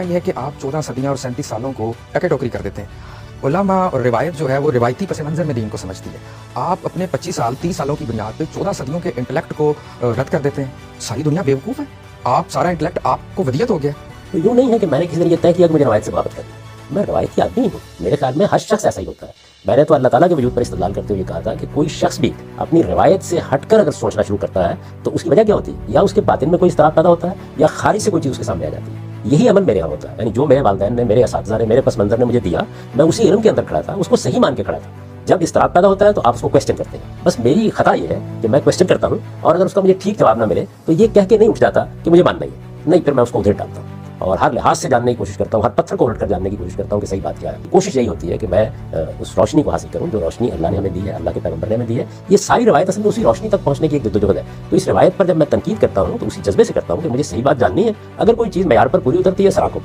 یہ ہے کہ آپ 14 صدیاں اور 37 سالوں کو ٹکے ٹوکری کر دیتے ہیں۔ علماء اور روایت جو ہے وہ روایتی پس منظر میں دین کو سمجھتی ہے۔ آپ اپنے 25 سال 30 سالوں کی بنیاد پہ 14 صدیوں کے انٹلیکٹ کو رد کر دیتے ہیں۔ ساری دنیا بیوقوف ہے، آپ سارا انٹلیکٹ آپ کو ودیت ہو گیا۔ تو یوں نہیں ہے کہ میں نے کسی نے یہ طے کیا کہ مجھے روایت سے بابت کرنی، میں روایتی آدمی ہوں۔ میرے خیال میں ہر شخص ایسا ہی ہوتا ہے۔ میں نے تو اللہ تعالیٰ کے وجود پر استدلال کرتے ہوئے کہا تھا کہ کوئی شخص بھی اپنی روایت سے ہٹ کر اگر سوچنا شروع کرتا ہے تو اس کی وجہ کیا ہوتی ہے؟ یا اس کے باطن میں کوئی اضطراب پیدا ہوتا ہے یا خارج سے کوئی چیز اس کے سامنے آ جاتی ہے۔ یہی عمل میرے یہاں ہوتا ہے، یعنی جو میرے والدین نے، میرے اساتذہ نے، میرے پس منظر نے مجھے دیا، میں اسی علم کے اندر کھڑا تھا، اس کو صحیح مان کے کھڑا تھا۔ جب اضطراب پیدا ہوتا ہے تو آپ اس کو کویسچن کرتے ہیں۔ بس میری خطا یہ ہے کہ میں کویسچن کرتا ہوں اور اگر اس کا مجھے ٹھیک جواب نہ ملے تو یہ کہہ کے نہیں اٹھ جاتا کہ مجھے ماننا ہی ہے، نہیں، پھر میں اس کو ادھر ڈالتا ہوں اور ہر لحاظ سے جاننے کی کوشش کرتا ہوں، ہر پتھر کو الٹ کر جاننے کی کوشش کرتا ہوں کہ صحیح بات کیا ہے۔ کوشش یہی ہوتی ہے کہ میں اس روشنی کو حاصل کروں جو روشنی اللہ نے ہمیں دی ہے، اللہ کے پیغمبر نے ہمیں دی ہے۔ یہ ساری روایت اصل میں اسی روشنی تک پہنچنے کی ایک جدوجہد ہے۔ تو اس روایت پر جب میں تنقید کرتا ہوں تو اسی جذبے سے کرتا ہوں کہ مجھے صحیح بات جاننی ہے۔ اگر کوئی چیز معیار پر پوری اترتی ہے، سراخوں پر